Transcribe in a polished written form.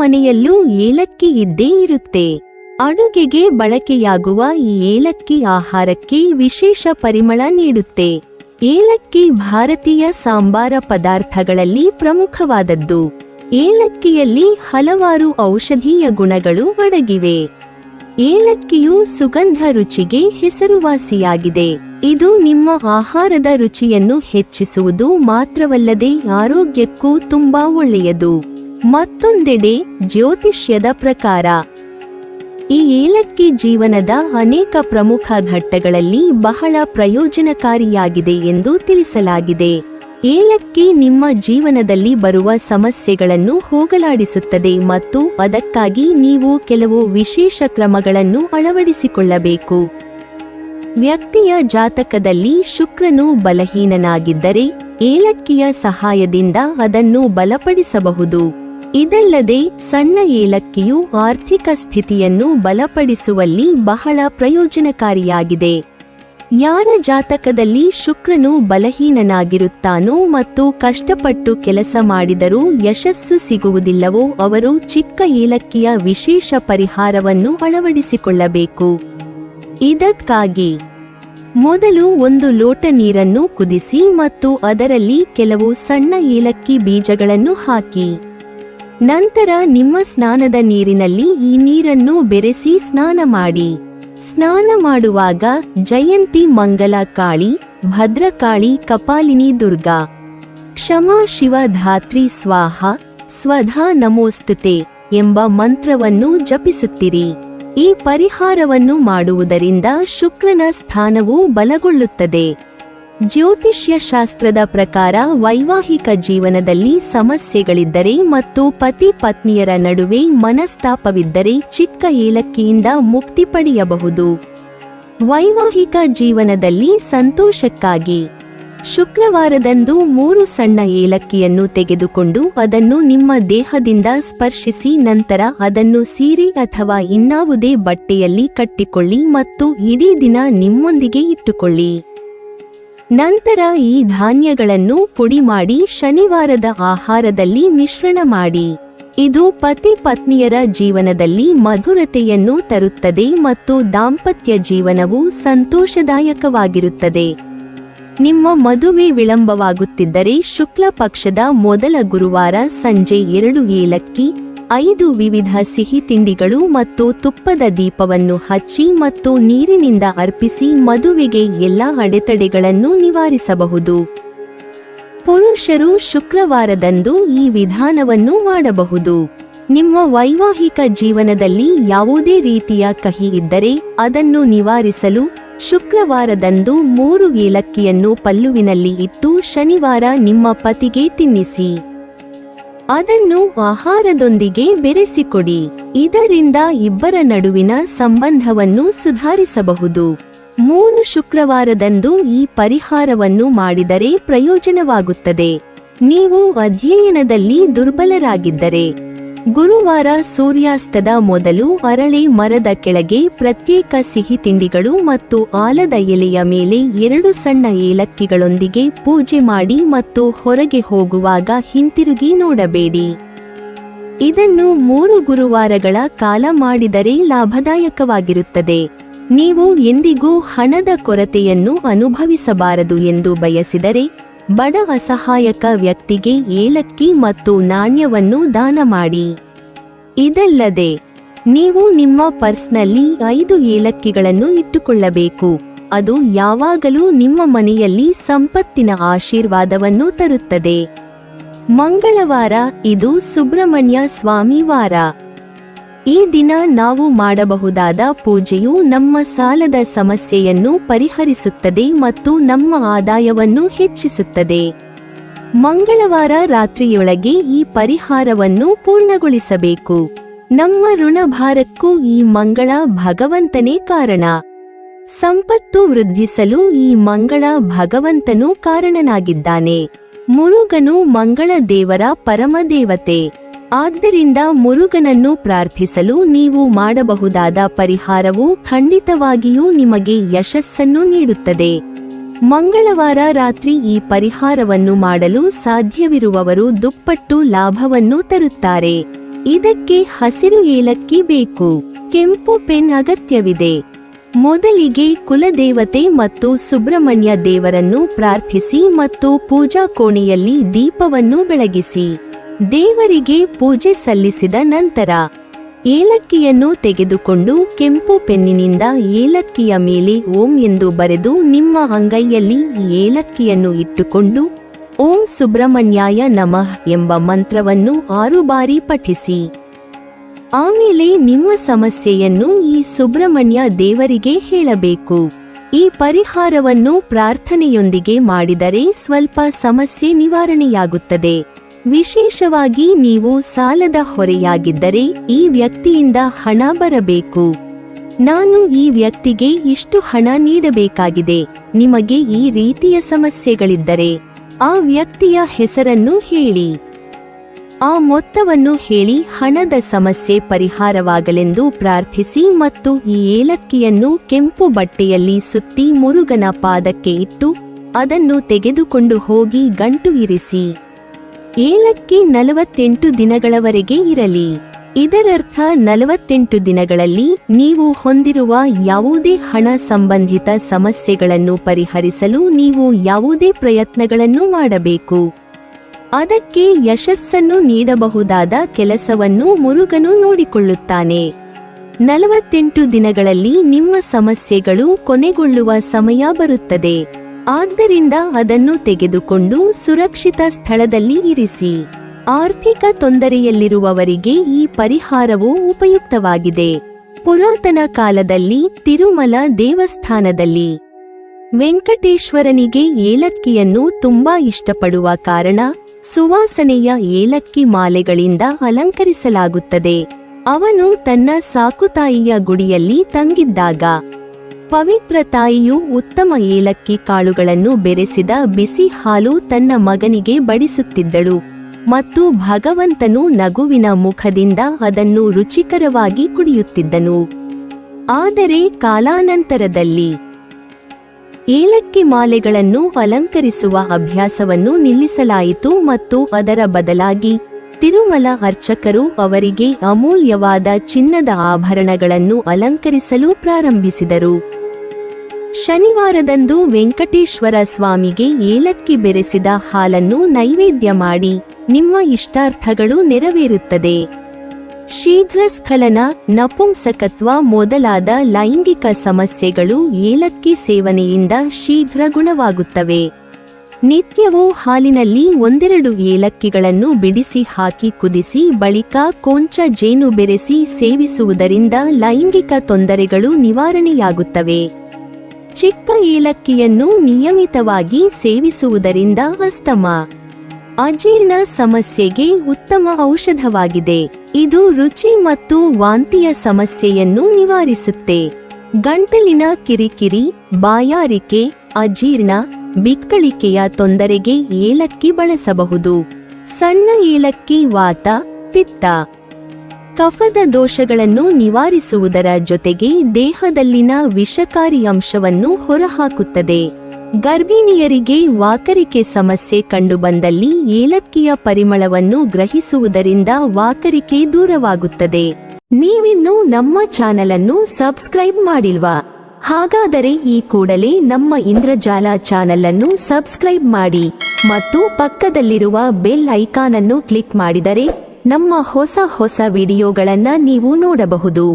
ಮನೆಯಲ್ಲೂ ಏಲಕ್ಕಿ ಇದ್ದೇ ಇರುತ್ತೆ. ಅಡುಗೆಗೆ ಬಳಕೆಯಾಗುವ ಈ ಏಲಕ್ಕಿ ಆಹಾರಕ್ಕೆ ವಿಶೇಷ ಪರಿಮಳ ನೀಡುತ್ತೆ. ಏಲಕ್ಕಿ ಭಾರತೀಯ ಸಾಂಬಾರ ಪದಾರ್ಥಗಳಲ್ಲಿ ಪ್ರಮುಖವಾದದ್ದು. ಏಲಕ್ಕಿಯಲ್ಲಿ ಹಲವಾರು ಔಷಧೀಯ ಗುಣಗಳು ಅಡಗಿವೆ. ಏಲಕ್ಕಿಯು ಸುಗಂಧ ರುಚಿಗೆ ಹೆಸರುವಾಸಿಯಾಗಿದೆ. ಇದು ನಿಮ್ಮ ಆಹಾರದ ರುಚಿಯನ್ನು ಹೆಚ್ಚಿಸುವುದು ಮಾತ್ರವಲ್ಲದೆ ಆರೋಗ್ಯಕ್ಕೂ ತುಂಬಾ ಒಳ್ಳೆಯದು. ಮತ್ತೊಂದೆಡೆ ಜ್ಯೋತಿಷ್ಯದ ಪ್ರಕಾರ ಈ ಏಲಕ್ಕಿ ಜೀವನದ ಅನೇಕ ಪ್ರಮುಖ ಘಟ್ಟಗಳಲ್ಲಿ ಬಹಳ ಪ್ರಯೋಜನಕಾರಿಯಾಗಿದೆ ಎಂದು ತಿಳಿಸಲಾಗಿದೆ. ಏಲಕ್ಕಿ ನಿಮ್ಮ ಜೀವನದಲ್ಲಿ ಬರುವ ಸಮಸ್ಯೆಗಳನ್ನು ಹೋಗಲಾಡಿಸುತ್ತದೆ ಮತ್ತು ಅದಕ್ಕಾಗಿ ನೀವು ಕೆಲವು ವಿಶೇಷ ಕ್ರಮಗಳನ್ನು ಅಳವಡಿಸಿಕೊಳ್ಳಬೇಕು. ವ್ಯಕ್ತಿಯ ಜಾತಕದಲ್ಲಿ ಶುಕ್ರನು ಬಲಹೀನನಾಗಿದ್ದರೆ ಏಲಕ್ಕಿಯ ಸಹಾಯದಿಂದ ಅದನ್ನು ಬಲಪಡಿಸಬಹುದು. ಇದಲ್ಲದೆ ಸಣ್ಣ ಏಲಕ್ಕಿಯು ಆರ್ಥಿಕ ಸ್ಥಿತಿಯನ್ನು ಬಲಪಡಿಸುವಲ್ಲಿ ಬಹಳ ಪ್ರಯೋಜನಕಾರಿಯಾಗಿದೆ. ಯಾರ ಜಾತಕದಲ್ಲಿ ಶುಕ್ರನು ಬಲಹೀನನಾಗಿರುತ್ತಾನೋ ಮತ್ತು ಕಷ್ಟಪಟ್ಟು ಕೆಲಸ ಮಾಡಿದರೂ ಯಶಸ್ಸು ಸಿಗುವುದಿಲ್ಲವೋ ಅವರು ಚಿಕ್ಕ ಏಲಕ್ಕಿಯ ವಿಶೇಷ ಪರಿಹಾರವನ್ನು ಅಳವಡಿಸಿಕೊಳ್ಳಬೇಕು. ಇದಕ್ಕಾಗಿ ಮೊದಲು 1 ಲೋಟ ನೀರನ್ನು ಕುದಿಸಿ ಮತ್ತು ಅದರಲ್ಲಿ ಕೆಲವು ಸಣ್ಣ ಏಲಕ್ಕಿ ಬೀಜಗಳನ್ನು ಹಾಕಿ. ನಂತರ ನಿಮ್ಮ ಸ್ನಾನದ ನೀರಿನಲ್ಲಿ ಈ ನೀರನ್ನು ಬೆರೆಸಿ ಸ್ನಾನ ಮಾಡಿ. ಸ್ನಾನ ಮಾಡುವಾಗ ಜಯಂತಿ ಮಂಗಲ ಕಾಳಿ, ಭದ್ರಕಾಳಿ, ಕಪಾಲಿನಿ ದುರ್ಗಾ, ಕ್ಷಮಾ ಶಿವ ಧಾತ್ರಿ ಸ್ವಾಹ, ಸ್ವಧಾ ನಮೋಸ್ತುತೆ ಎಂಬ ಮಂತ್ರವನ್ನು ಜಪಿಸುತ್ತಿರಿ. ಈ ಪರಿಹಾರವನ್ನು ಮಾಡುವುದರಿಂದ ಶುಕ್ರನ ಸ್ಥಾನವು ಬಲಗೊಳ್ಳುತ್ತದೆ. ಜ್ಯೋತಿಷ್ಯ ಶಾಸ್ತ್ರದ ಪ್ರಕಾರ ವೈವಾಹಿಕ ಜೀವನದಲ್ಲಿ ಸಮಸ್ಯೆಗಳಿದ್ದರೆ ಮತ್ತು ಪತಿ ಪತ್ನಿಯರ ನಡುವೆ ಮನಸ್ತಾಪವಿದ್ದರೆ ಚಿಕ್ಕ ಏಲಕ್ಕಿಯಿಂದ ಮುಕ್ತಿ ಪಡೆಯಬಹುದು. ವೈವಾಹಿಕ ಜೀವನದಲ್ಲಿ ಸಂತೋಷಕ್ಕಾಗಿ ಶುಕ್ರವಾರದಂದು 3 ಸಣ್ಣ ಏಲಕ್ಕಿಯನ್ನು ತೆಗೆದುಕೊಂಡು ಅದನ್ನು ನಿಮ್ಮ ದೇಹದಿಂದ ಸ್ಪರ್ಶಿಸಿ ನಂತರ ಅದನ್ನು ಸೀರೆ ಅಥವಾ ಇನ್ನಾವುದೇ ಬಟ್ಟೆಯಲ್ಲಿ ಕಟ್ಟಿಕೊಳ್ಳಿ ಮತ್ತು ಇಡೀ ದಿನ ನಿಮ್ಮೊಂದಿಗೆ ಇಟ್ಟುಕೊಳ್ಳಿ. ನಂತರ ಈ ಧಾನ್ಯಗಳನ್ನು ಪುಡಿ ಮಾಡಿ ಶನಿವಾರದ ಆಹಾರದಲ್ಲಿ ಮಿಶ್ರಣ ಮಾಡಿ. ಇದು ಪತಿ ಪತ್ನಿಯರ ಜೀವನದಲ್ಲಿ ಮಧುರತೆಯನ್ನು ತರುತ್ತದೆ ಮತ್ತು ದಾಂಪತ್ಯ ಜೀವನವು ಸಂತೋಷದಾಯಕವಾಗಿರುತ್ತದೆ. ನಿಮ್ಮ ಮದುವೆ ವಿಳಂಬವಾಗುತ್ತಿದ್ದರೆ ಶುಕ್ಲ ಪಕ್ಷದ ಮೊದಲ ಗುರುವಾರ ಸಂಜೆ 2 ಏಲಕ್ಕಿ, 5 ವಿವಿಧ ಸಿಹಿ ತಿಂಡಿಗಳು ಮತ್ತು ತುಪ್ಪದ ದೀಪವನ್ನು ಹಚ್ಚಿ ಮತ್ತು ನೀರಿನಿಂದ ಅರ್ಪಿಸಿ ಮದುವೆಗೆ ಎಲ್ಲಾ ಅಡೆತಡೆಗಳನ್ನು ನಿವಾರಿಸಬಹುದು. ಪುರುಷರು ಶುಕ್ರವಾರದಂದು ಈ ವಿಧಾನವನ್ನು ಮಾಡಬಹುದು. ನಿಮ್ಮ ವೈವಾಹಿಕ ಜೀವನದಲ್ಲಿ ಯಾವುದೇ ರೀತಿಯ ಕಹಿ ಇದ್ದರೆ ಅದನ್ನು ನಿವಾರಿಸಲು ಶುಕ್ರವಾರದಂದು 3 ಏಲಕ್ಕಿಯನ್ನು ಪಲ್ಲುವಿನಲ್ಲಿ ಇಟ್ಟು ಶನಿವಾರ ನಿಮ್ಮ ಪತಿಗೆ ತಿನ್ನಿಸಿ. ಅದನ್ನು ಆಹಾರದೊಂದಿಗೆ ಬೆರೆಸಿಕೊಡಿ. ಇದರಿಂದ ಇಬ್ಬರ ನಡುವಿನ ಸಂಬಂಧವನ್ನು ಸುಧಾರಿಸಬಹುದು. 3 ಶುಕ್ರವಾರದಂದು ಈ ಪರಿಹಾರವನ್ನು ಮಾಡಿದರೆ ಪ್ರಯೋಜನವಾಗುತ್ತದೆ. ನೀವು ಅಧ್ಯಯನದಲ್ಲಿ ದುರ್ಬಲರಾಗಿದ್ದರೆ ಗುರುವಾರ ಸೂರ್ಯಾಸ್ತದ ಮೊದಲು ಅರಳೆ ಮರದ ಕೆಳಗೆ ಪ್ರತ್ಯೇಕ ಸಿಹಿ ತಿಂಡಿಗಳು ಮತ್ತು ಆಲದ ಎಲೆಯ ಮೇಲೆ 2 ಸಣ್ಣ ಏಲಕ್ಕಿಗಳೊಂದಿಗೆ ಪೂಜೆ ಮಾಡಿ ಮತ್ತು ಹೊರಗೆ ಹೋಗುವಾಗ ಹಿಂತಿರುಗಿ ನೋಡಬೇಡಿ. ಇದನ್ನು 3 ಗುರುವಾರಗಳ ಕಾಲ ಮಾಡಿದರೆ ಲಾಭದಾಯಕವಾಗಿರುತ್ತದೆ. ನೀವು ಎಂದಿಗೂ ಹಣದ ಕೊರತೆಯನ್ನು ಅನುಭವಿಸಬಾರದು ಎಂದು ಬಯಸಿದರೆ ಬಡ ಅಸಹಾಯಕ ವ್ಯಕ್ತಿಗೆ ಏಲಕ್ಕಿ ಮತ್ತು ನಾಣ್ಯವನ್ನು ದಾನ ಮಾಡಿ. ಇದಲ್ಲದೆ ನೀವು ನಿಮ್ಮ ಪರ್ಸ್ನಲ್ಲಿ 5 ಏಲಕ್ಕಿಗಳನ್ನು ಇಟ್ಟುಕೊಳ್ಳಬೇಕು. ಅದು ಯಾವಾಗಲೂ ನಿಮ್ಮ ಮನೆಯಲ್ಲಿ ಸಂಪತ್ತಿನ ಆಶೀರ್ವಾದವನ್ನು ತರುತ್ತದೆ. ಮಂಗಳವಾರ ಇದು ಸುಬ್ರಹ್ಮಣ್ಯ ಸ್ವಾಮಿ ವಾರ. ಈ ದಿನ ನಾವು ಮಾಡಬಹುದಾದ ಪೂಜೆಯು ನಮ್ಮ ಸಾಲದ ಸಮಸ್ಯೆಯನ್ನು ಪರಿಹರಿಸುತ್ತದೆ ಮತ್ತು ನಮ್ಮ ಆದಾಯವನ್ನು ಹೆಚ್ಚಿಸುತ್ತದೆ. ಮಂಗಳವಾರ ರಾತ್ರಿಯೊಳಗೆ ಈ ಪರಿಹಾರವನ್ನು ಪೂರ್ಣಗೊಳಿಸಬೇಕು. ನಮ್ಮ ಋಣಭಾರಕ್ಕೂ ಈ ಮಂಗಳ ಭಗವಂತನೇ ಕಾರಣ. ಸಂಪತ್ತು ವೃದ್ಧಿಸಲು ಈ ಮಂಗಳ ಭಗವಂತನು ಕಾರಣನಾಗಿದ್ದಾನೆ. ಮುರುಗನು ಮಂಗಳ ದೇವರ ಪರಮದೇವತೆ. ಆದ್ದರಿಂದ ಮುರುಗನನ್ನು ಪ್ರಾರ್ಥಿಸಲು ನೀವು ಮಾಡಬಹುದಾದ ಪರಿಹಾರವು ಖಂಡಿತವಾಗಿಯೂ ನಿಮಗೆ ಯಶಸ್ಸನ್ನು ನೀಡುತ್ತದೆ. ಮಂಗಳವಾರ ರಾತ್ರಿ ಈ ಪರಿಹಾರವನ್ನು ಮಾಡಲು ಸಾಧ್ಯವಿರುವವರು ದುಪ್ಪಟ್ಟು ಲಾಭವನ್ನು ತರುತ್ತಾರೆ. ಇದಕ್ಕೆ ಹಸಿರು ಏಲಕ್ಕಿ ಬೇಕು. ಕೆಂಪು ಪೆನ್ ಅಗತ್ಯವಿದೆ. ಮೊದಲಿಗೆ ಕುಲದೇವತೆ ಮತ್ತು ಸುಬ್ರಹ್ಮಣ್ಯ ದೇವರನ್ನು ಪ್ರಾರ್ಥಿಸಿ ಮತ್ತು ಪೂಜಾ ಕೋಣೆಯಲ್ಲಿ ದೀಪವನ್ನು ಬೆಳಗಿಸಿ ದೇವರಿಗೆ ಪೂಜೆ ಸಲ್ಲಿಸಿದ ನಂತರ ಏಲಕ್ಕಿಯನ್ನು ತೆಗೆದುಕೊಂಡು ಕೆಂಪು ಪೆನ್ನಿನಿಂದ ಏಲಕ್ಕಿಯ ಮೇಲೆ ಓಂ ಎಂದು ಬರೆದು ನಿಮ್ಮ ಅಂಗೈಯಲ್ಲಿ ಈ ಏಲಕ್ಕಿಯನ್ನು ಇಟ್ಟುಕೊಂಡು ಓಂ ಸುಬ್ರಹ್ಮಣ್ಯಾಯ ನಮಃ ಎಂಬ ಮಂತ್ರವನ್ನು 6 ಬಾರಿ ಪಠಿಸಿ. ಆಮೇಲೆ ನಿಮ್ಮ ಸಮಸ್ಯೆಯನ್ನು ಈ ಸುಬ್ರಹ್ಮಣ್ಯ ದೇವರಿಗೆ ಹೇಳಬೇಕು. ಈ ಪರಿಹಾರವನ್ನು ಪ್ರಾರ್ಥನೆಯೊಂದಿಗೆ ಮಾಡಿದರೆ ಸ್ವಲ್ಪ ಸಮಸ್ಯೆ ನಿವಾರಣೆಯಾಗುತ್ತದೆ. ವಿಶೇಷವಾಗಿ ನೀವು ಸಾಲದ ಹೊರೆಯಾಗಿದ್ದರೆ ಈ ವ್ಯಕ್ತಿಯಿಂದ ಹಣ ಬರಬೇಕು. ನಾನು ಈ ವ್ಯಕ್ತಿಗೆ ಇಷ್ಟು ಹಣ ನೀಡಬೇಕಾಗಿದೆ. ನಿಮಗೆ ಈ ರೀತಿಯ ಸಮಸ್ಯೆಗಳಿದ್ದರೆ ಆ ವ್ಯಕ್ತಿಯ ಹೆಸರನ್ನು ಹೇಳಿ. ಆ ಮೊತ್ತವನ್ನು ಹೇಳಿ ಹಣದ ಸಮಸ್ಯೆ ಪರಿಹಾರವಾಗಲೆಂದು ಪ್ರಾರ್ಥಿಸಿ ಮತ್ತು ಈ ಏಲಕ್ಕಿಯನ್ನು ಕೆಂಪು ಬಟ್ಟೆಯಲ್ಲಿ ಸುತ್ತಿ ಮುರುಗನ ಪಾದಕ್ಕೆ ಇಟ್ಟು ಅದನ್ನು ತೆಗೆದುಕೊಂಡು ಹೋಗಿ ಗಂಟು ಇರಿಸಿ. ಏಲಕ್ಕಿ 48 ದಿನಗಳವರೆಗೆ ಇರಲಿ. ಇದರರ್ಥ 48 ದಿನಗಳಲ್ಲಿ ನೀವು ಹೊಂದಿರುವ ಯಾವುದೇ ಹಣ ಸಂಬಂಧಿತ ಸಮಸ್ಯೆಗಳನ್ನು ಪರಿಹರಿಸಲು ನೀವು ಯಾವುದೇ ಪ್ರಯತ್ನಗಳನ್ನು ಮಾಡಬೇಕು. ಅದಕ್ಕೆ ಯಶಸ್ಸನ್ನು ನೀಡಬಹುದಾದ ಕೆಲಸವನ್ನು ಮುರುಗನು ನೋಡಿಕೊಳ್ಳುತ್ತಾನೆ. 48 ದಿನಗಳಲ್ಲಿ ನಿಮ್ಮ ಸಮಸ್ಯೆಗಳು ಕೊನೆಗೊಳ್ಳುವ ಸಮಯ ಬರುತ್ತದೆ. ಆದ್ದರಿಂದ ಅದನ್ನು ತೆಗೆದುಕೊಂಡು ಸುರಕ್ಷಿತ ಸ್ಥಳದಲ್ಲಿ ಇರಿಸಿ. ಆರ್ಥಿಕ ತೊಂದರೆಯಲ್ಲಿರುವವರಿಗೆ ಈ ಪರಿಹಾರವು ಉಪಯುಕ್ತವಾಗಿದೆ. ಪುರಾತನ ಕಾಲದಲ್ಲಿ ತಿರುಮಲ ದೇವಸ್ಥಾನದಲ್ಲಿ ವೆಂಕಟೇಶ್ವರನಿಗೆ ಏಲಕ್ಕಿಯನ್ನು ತುಂಬಾ ಇಷ್ಟಪಡುವ ಕಾರಣ ಸುವಾಸನೆಯ ಏಲಕ್ಕಿ ಮಾಲೆಗಳಿಂದ ಅಲಂಕರಿಸಲಾಗುತ್ತದೆ. ಅವನು ತನ್ನ ಸಾಕುತಾಯಿಯ ಗುಡಿಯಲ್ಲಿ ತಂಗಿದ್ದಾಗ ಪವಿತ್ರ ತಾಯಿಯು ಉತ್ತಮ ಏಲಕ್ಕಿ ಕಾಳುಗಳನ್ನು ಬೆರೆಸಿದ ಬಿಸಿ ಹಾಲು ತನ್ನ ಮಗನಿಗೆ ಬಡಿಸುತ್ತಿದ್ದಳು ಮತ್ತು ಭಗವಂತನು ನಗುವಿನ ಮುಖದಿಂದ ಅದನ್ನು ರುಚಿಕರವಾಗಿ ಕುಡಿಯುತ್ತಿದ್ದನು. ಆದರೆ ಕಾಲಾನಂತರದಲ್ಲಿ ಏಲಕ್ಕಿ ಮಾಲೆಗಳನ್ನು ಅಲಂಕರಿಸುವ ಅಭ್ಯಾಸವನ್ನು ನಿಲ್ಲಿಸಲಾಯಿತು ಮತ್ತು ಅದರ ಬದಲಾಗಿ ತಿರುಮಲ ಅರ್ಚಕರು ಅವರಿಗೆ ಅಮೂಲ್ಯವಾದ ಚಿನ್ನದ ಆಭರಣಗಳನ್ನು ಅಲಂಕರಿಸಲು ಪ್ರಾರಂಭಿಸಿದರು. ಶನಿವಾರದಂದು ವೆಂಕಟೇಶ್ವರ ಸ್ವಾಮಿಗೆ ಏಲಕ್ಕಿ ಬೆರೆಸಿದ ಹಾಲನ್ನು ನೈವೇದ್ಯ ಮಾಡಿ ನಿಮ್ಮ ಇಷ್ಟಾರ್ಥಗಳು ನೆರವೇರುತ್ತದೆ. ಶೀಘ್ರ ಸ್ಖಲನ, ನಪುಂಸಕತ್ವ ಮೊದಲಾದ ಲೈಂಗಿಕ ಸಮಸ್ಯೆಗಳು ಏಲಕ್ಕಿ ಸೇವನೆಯಿಂದ ಶೀಘ್ರ ಗುಣವಾಗುತ್ತವೆ. ನಿತ್ಯವೂ ಹಾಲಿನಲ್ಲಿ 1-2 ಏಲಕ್ಕಿಗಳನ್ನು ಬಿಡಿಸಿ ಹಾಕಿ ಕುದಿಸಿ ಬಳಿಕ ಕೊಂಚ ಜೇನು ಬೆರೆಸಿ ಸೇವಿಸುವುದರಿಂದ ಲೈಂಗಿಕ ತೊಂದರೆಗಳು ನಿವಾರಣೆಯಾಗುತ್ತವೆ. ಚಿಕ್ಕ ಏಲಕ್ಕಿಯನ್ನು ನಿಯಮಿತವಾಗಿ ಸೇವಿಸುವುದರಿಂದ ಅಸ್ತಮಾ, ಅಜೀರ್ಣ ಸಮಸ್ಯೆಗೆ ಉತ್ತಮ ಔಷಧವಾಗಿದೆ. ಇದು ರುಚಿ ಮತ್ತು ವಾಂತಿಯ ಸಮಸ್ಯೆಯನ್ನು ನಿವಾರಿಸುತ್ತೆ. ಗಂಟಲಿನ ಕಿರಿಕಿರಿ, ಬಾಯಾರಿಕೆ, ಅಜೀರ್ಣ, ಬಿಕ್ಕಳಿಕೆಯ ತೊಂದರೆಗೆ ಏಲಕ್ಕಿ ಬಳಸಬಹುದು. ಸಣ್ಣ ಏಲಕ್ಕಿ ವಾತ, ಪಿತ್ತ, ಕಫದ ದೋಷಗಳನ್ನು ನಿವಾರಿಸುವುದರ ಜೊತೆಗೆ ದೇಹದಲ್ಲಿನ ವಿಷಕಾರಿ ಅಂಶವನ್ನು ಹೊರಹಾಕುತ್ತದೆ. ಗರ್ಭಿಣಿಯರಿಗೆ ವಾಕರಿಕೆ ಸಮಸ್ಯೆ ಕಂಡುಬಂದಲ್ಲಿ ಏಲಕ್ಕಿಯ ಪರಿಮಳವನ್ನು ಗ್ರಹಿಸುವುದರಿಂದ ವಾಕರಿಕೆ ದೂರವಾಗುತ್ತದೆ. ನೀವಿನ್ನೂ ನಮ್ಮ ಚಾನೆಲ್ ಅನ್ನು ಸಬ್ಸ್ಕ್ರೈಬ್ ಮಾಡಿಲ್ವಾ? ಹಾಗಾದರೆ ಈ ಕೂಡಲೇ ನಮ್ಮ ಇಂದ್ರಜಾಲ ಚಾನೆಲ್ ಅನ್ನು ಸಬ್ಸ್ಕ್ರೈಬ್ ಮಾಡಿ ಮತ್ತು ಪಕ್ಕದಲ್ಲಿರುವ ಬೆಲ್ ಐಕಾನ್ ಅನ್ನು ಕ್ಲಿಕ್ ಮಾಡಿದರೆ ನಮ್ಮ ಹೊಸ ವಿಡಿಯೋಗಳನ್ನು ನೀವು ನೋಡಬಹುದು.